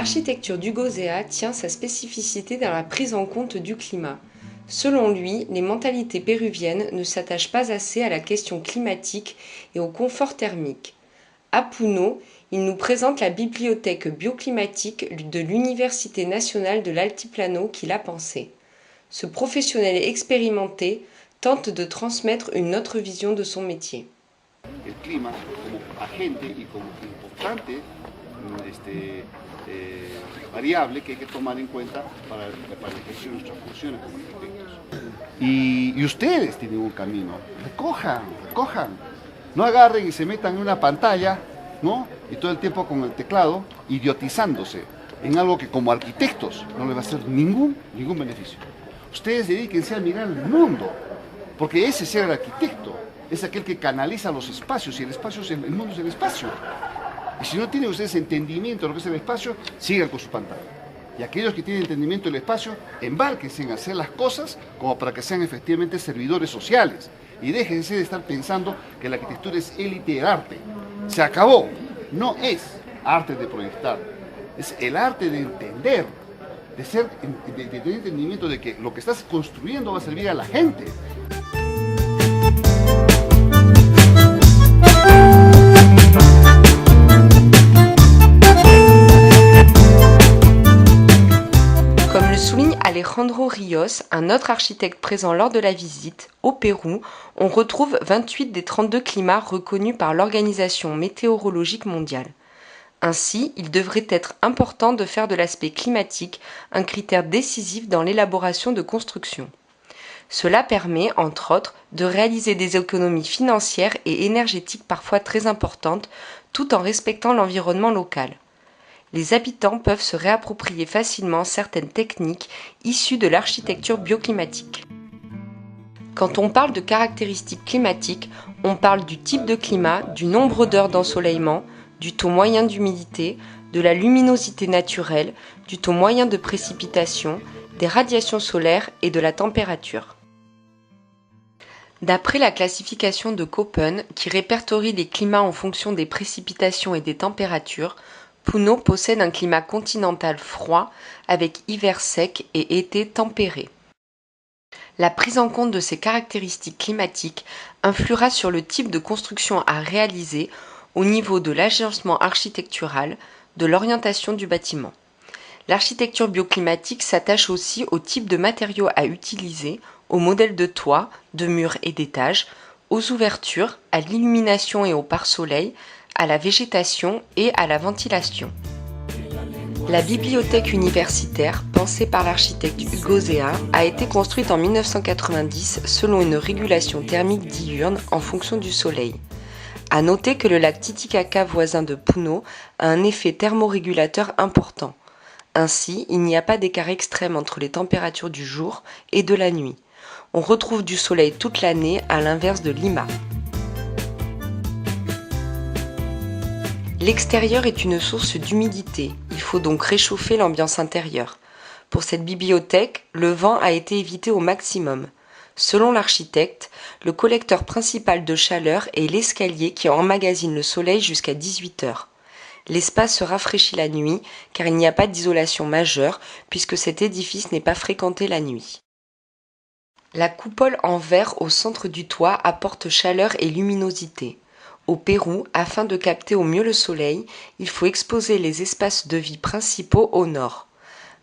L'architecture d'Ugozea tient sa spécificité dans la prise en compte du climat. Selon lui, les mentalités péruviennes ne s'attachent pas assez à la question climatique et au confort thermique. À Puno, il nous présente la bibliothèque bioclimatique de l'Université nationale de l'Altiplano qu'il a pensée. Ce professionnel expérimenté tente de transmettre une autre vision de son métier. El clima como agente y como importante variable que hay que tomar en cuenta para el ejercicio de nuestras funciones como arquitectos. Y ustedes tienen un camino, recojan, no agarren y se metan en una pantalla, ¿no? Y todo el tiempo con el teclado, idiotizándose en algo que como arquitectos no les va a hacer ningún beneficio. Ustedes dedíquense a mirar el mundo, porque ese es ser el arquitecto, es aquel que canaliza los espacios, y el espacio es el mundo es el espacio. Y si no tienen ustedes entendimiento de lo que es el espacio, sigan con su pantalla. Y aquellos que tienen entendimiento del espacio, embárquense en hacer las cosas como para que sean efectivamente servidores sociales. Y déjense de estar pensando que la arquitectura es élite del arte. Se acabó. No es arte de proyectar. Es el arte de entender, de tener entendimiento de que lo que estás construyendo va a servir a la gente. Comme le souligne Alejandro Ríos, un autre architecte présent lors de la visite, au Pérou, on retrouve 28 des 32 climats reconnus par l'Organisation météorologique mondiale. Ainsi, il devrait être important de faire de l'aspect climatique un critère décisif dans l'élaboration de constructions. Cela permet, entre autres, de réaliser des économies financières et énergétiques parfois très importantes, tout en respectant l'environnement local. Les habitants peuvent se réapproprier facilement certaines techniques issues de l'architecture bioclimatique. Quand on parle de caractéristiques climatiques, on parle du type de climat, du nombre d'heures d'ensoleillement, du taux moyen d'humidité, de la luminosité naturelle, du taux moyen de précipitation, des radiations solaires et de la température. D'après la classification de Köppen, qui répertorie les climats en fonction des précipitations et des températures, Puno possède un climat continental froid avec hiver sec et été tempéré. La prise en compte de ces caractéristiques climatiques influera sur le type de construction à réaliser au niveau de l'agencement architectural, de l'orientation du bâtiment. L'architecture bioclimatique s'attache aussi au type de matériaux à utiliser, au modèle de toit, de murs et d'étages, aux ouvertures, à l'illumination et au pare-soleil, à la végétation et à la ventilation. La bibliothèque universitaire, pensée par l'architecte Ugozea, a été construite en 1990 selon une régulation thermique diurne en fonction du soleil. À noter que le lac Titicaca voisin de Puno a un effet thermorégulateur important. Ainsi, il n'y a pas d'écart extrême entre les températures du jour et de la nuit. On retrouve du soleil toute l'année à l'inverse de Lima. L'extérieur est une source d'humidité, il faut donc réchauffer l'ambiance intérieure. Pour cette bibliothèque, le vent a été évité au maximum. Selon l'architecte, le collecteur principal de chaleur est l'escalier qui emmagasine le soleil jusqu'à 18 heures. L'espace se rafraîchit la nuit car il n'y a pas d'isolation majeure puisque cet édifice n'est pas fréquenté la nuit. La coupole en verre au centre du toit apporte chaleur et luminosité. Au Pérou, afin de capter au mieux le soleil, il faut exposer les espaces de vie principaux au nord.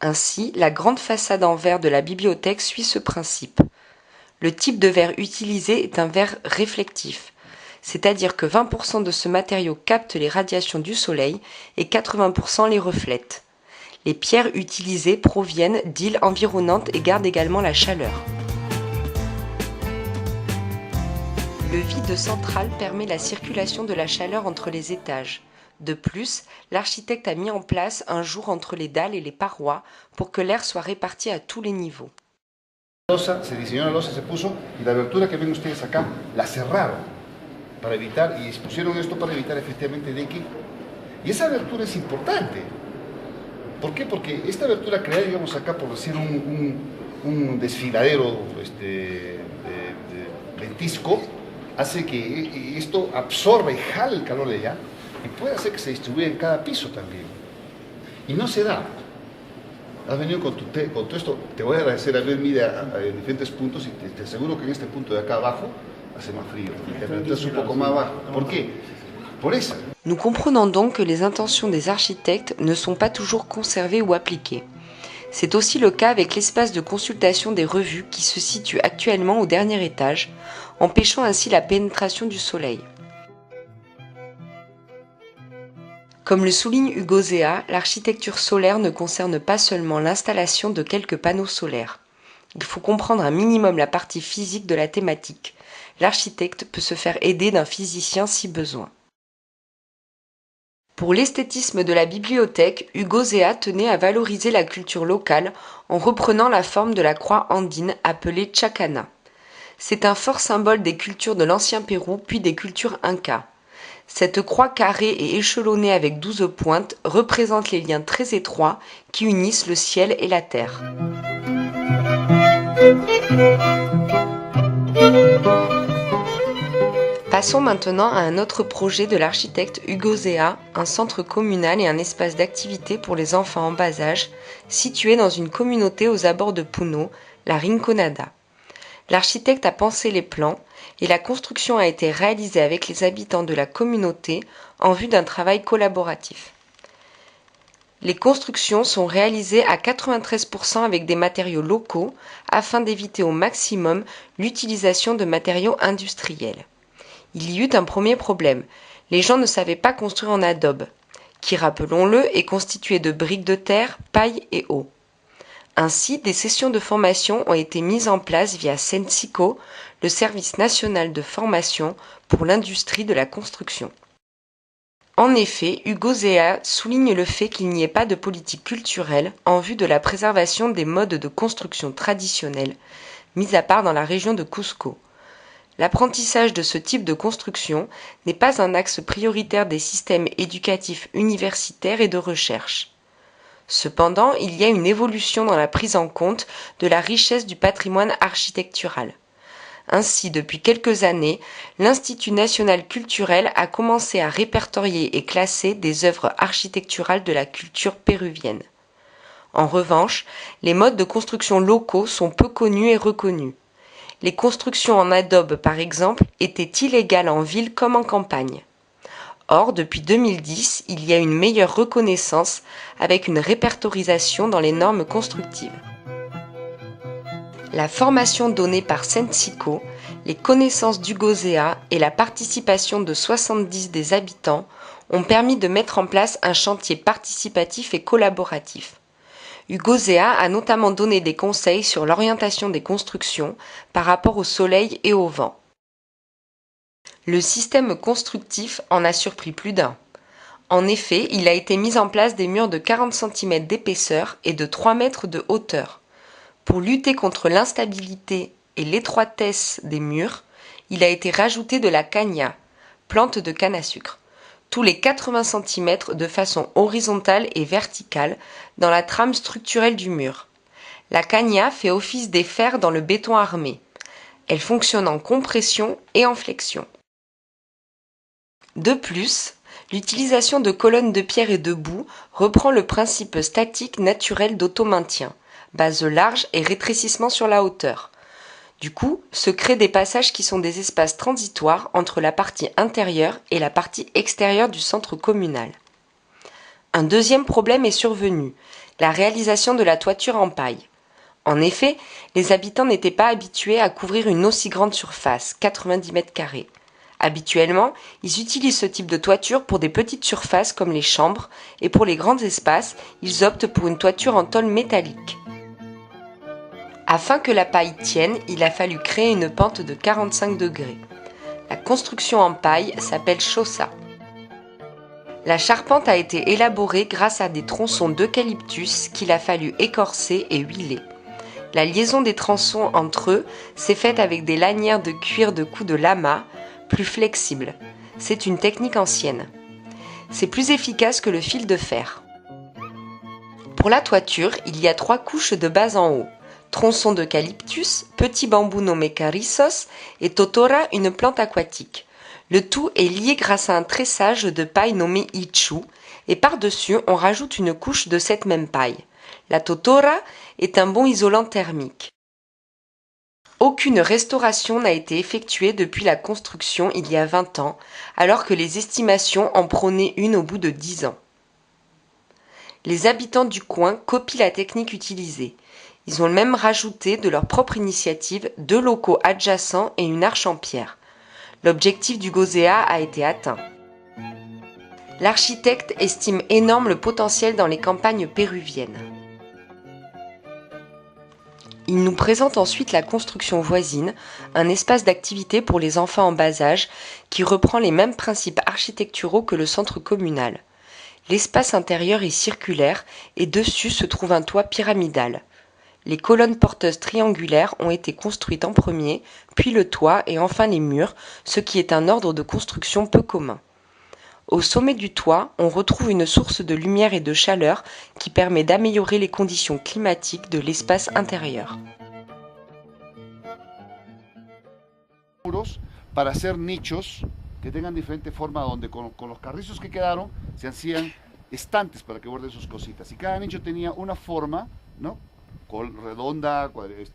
Ainsi, la grande façade en verre de la bibliothèque suit ce principe. Le type de verre utilisé est un verre réflectif, c'est-à-dire que 20% de ce matériau capte les radiations du soleil et 80% les reflète. Les pierres utilisées proviennent d'îles environnantes et gardent également la chaleur. Le vide central permet la circulation de la chaleur entre les étages. De plus, l'architecte a mis en place un jour entre les dalles et les parois pour que l'air soit réparti à tous les niveaux. Se diseñó la losa, se puso, y la abertura que ven ustedes acá, la cerraron para evitar, y pusieron esto para evitar efectivamente de que... Y esa abertura es importante. ¿Por qué? Porque esta abertura creada, digamos acá, por decir un desfiladero ventisco, hace que esto absorba y jale el calor de allá y puede hacer que se distribuya en cada piso también. Y no se da. Has venido con todo esto, te voy a agradecer haber venido a diferentes puntos y te aseguro que en este punto de acá abajo hace más frío. La temperatura es un poco más baja. ¿Por qué? Por eso. Nous comprenons donc que les intentions des architectes ne sont pas toujours conservées ou appliquées. C'est aussi le cas avec l'espace de consultation des revues qui se situe actuellement au dernier étage, empêchant ainsi la pénétration du soleil. Comme le souligne Hugo Zea, l'architecture solaire ne concerne pas seulement l'installation de quelques panneaux solaires. Il faut comprendre un minimum la partie physique de la thématique. L'architecte peut se faire aider d'un physicien si besoin. Pour l'esthétisme de la bibliothèque, Hugo Zea tenait à valoriser la culture locale en reprenant la forme de la croix andine appelée chacana. C'est un fort symbole des cultures de l'ancien Pérou puis des cultures incas. Cette croix carrée et échelonnée avec 12 pointes représente les liens très étroits qui unissent le ciel et la terre. Passons maintenant à un autre projet de l'architecte Hugo Zea, un centre communal et un espace d'activité pour les enfants en bas âge, situé dans une communauté aux abords de Puno, la Rinconada. L'architecte a pensé les plans et la construction a été réalisée avec les habitants de la communauté en vue d'un travail collaboratif. Les constructions sont réalisées à 93% avec des matériaux locaux afin d'éviter au maximum l'utilisation de matériaux industriels. Il y eut un premier problème. Les gens ne savaient pas construire en adobe, qui, rappelons-le, est constitué de briques de terre, paille et eau. Ainsi, des sessions de formation ont été mises en place via Sensico, le service national de formation pour l'industrie de la construction. En effet, Hugo Zea souligne le fait qu'il n'y ait pas de politique culturelle en vue de la préservation des modes de construction traditionnels, mis à part dans la région de Cusco. L'apprentissage de ce type de construction n'est pas un axe prioritaire des systèmes éducatifs universitaires et de recherche. Cependant, il y a une évolution dans la prise en compte de la richesse du patrimoine architectural. Ainsi, depuis quelques années, l'Institut national culturel a commencé à répertorier et classer des œuvres architecturales de la culture péruvienne. En revanche, les modes de construction locaux sont peu connus et reconnus. Les constructions en adobe, par exemple, étaient illégales en ville comme en campagne. Or, depuis 2010, il y a une meilleure reconnaissance avec une répertorisation dans les normes constructives. La formation donnée par Sensico, les connaissances d'Hugo Zea et la participation de 70 des habitants ont permis de mettre en place un chantier participatif et collaboratif. Hugo Zea a notamment donné des conseils sur l'orientation des constructions par rapport au soleil et au vent. Le système constructif en a surpris plus d'un. En effet, il a été mis en place des murs de 40 cm d'épaisseur et de 3 mètres de hauteur. Pour lutter contre l'instabilité et l'étroitesse des murs, il a été rajouté de la caña, plante de canne à sucre, tous les 80 cm de façon horizontale et verticale dans la trame structurelle du mur. La caña fait office des fers dans le béton armé. Elle fonctionne en compression et en flexion. De plus, l'utilisation de colonnes de pierre et de boue reprend le principe statique naturel d'automaintien, base large et rétrécissement sur la hauteur. Du coup, se créent des passages qui sont des espaces transitoires entre la partie intérieure et la partie extérieure du centre communal. Un deuxième problème est survenu, la réalisation de la toiture en paille. En effet, les habitants n'étaient pas habitués à couvrir une aussi grande surface, 90 mètres carrés. Habituellement, ils utilisent ce type de toiture pour des petites surfaces comme les chambres et pour les grands espaces, ils optent pour une toiture en tôle métallique. Afin que la paille tienne, il a fallu créer une pente de 45 degrés. La construction en paille s'appelle chosa. La charpente a été élaborée grâce à des tronçons d'eucalyptus qu'il a fallu écorcer et huiler. La liaison des tronçons entre eux s'est faite avec des lanières de cuir de cou de lama, plus flexibles. C'est une technique ancienne. C'est plus efficace que le fil de fer. Pour la toiture, il y a 3 couches de base en haut. Tronçons d'eucalyptus, petits bambous nommés carissos et totora, une plante aquatique. Le tout est lié grâce à un tressage de paille nommé ichu, et par-dessus on rajoute une couche de cette même paille. La totora est un bon isolant thermique. Aucune restauration n'a été effectuée depuis la construction il y a 20 ans, alors que les estimations en prônaient une au bout de 10 ans. Les habitants du coin copient la technique utilisée. Ils ont même rajouté de leur propre initiative 2 locaux adjacents et une arche en pierre. L'objectif du Gozea a été atteint. L'architecte estime énorme le potentiel dans les campagnes péruviennes. Il nous présente ensuite la construction voisine, un espace d'activité pour les enfants en bas âge qui reprend les mêmes principes architecturaux que le centre communal. L'espace intérieur est circulaire et dessus se trouve un toit pyramidal. Les colonnes porteuses triangulaires ont été construites en premier, puis le toit et enfin les murs, ce qui est un ordre de construction peu commun. Au sommet du toit, on retrouve une source de lumière et de chaleur qui permet d'améliorer les conditions climatiques de l'espace intérieur. Para hacer nichos que tengan diferentes formas, donde con los carrizos que quedaron se hacían estantes para que guarden sus cositas. Y cada nicho tenía una forma, ¿no? Redonda,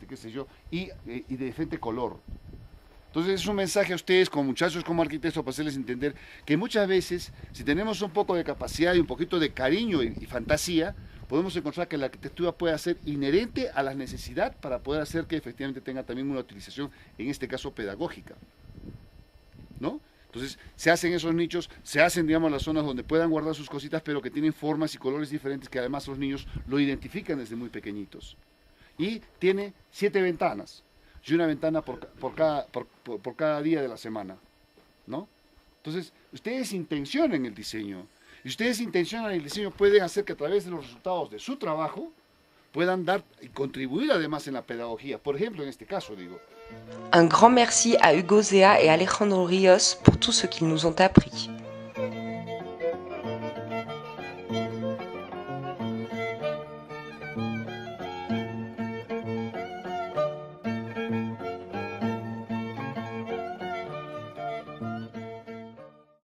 qué sé yo, y de diferente color. Entonces es un mensaje a ustedes como muchachos, como arquitectos, para hacerles entender que muchas veces, si tenemos un poco de capacidad y un poquito de cariño y fantasía, podemos encontrar que la arquitectura puede ser inherente a la necesidad para poder hacer que efectivamente tenga también una utilización, en este caso pedagógica, ¿no? Entonces se hacen esos nichos, se hacen, digamos, las zonas donde puedan guardar sus cositas, pero que tienen formas y colores diferentes que además los niños lo identifican desde muy pequeñitos. Y tiene 7 ventanas. Y una ventana por cada día de la semana, ¿no? Entonces, ustedes intencionan el diseño, y ustedes intencionan el diseño, pueden hacer que a través de los resultados de su trabajo, puedan dar y contribuir además en la pedagogía. Por ejemplo, en este caso, digo. Un grand merci à Hugo Zea et Alejandro Rios pour tout ce qu'ils nous ont appris.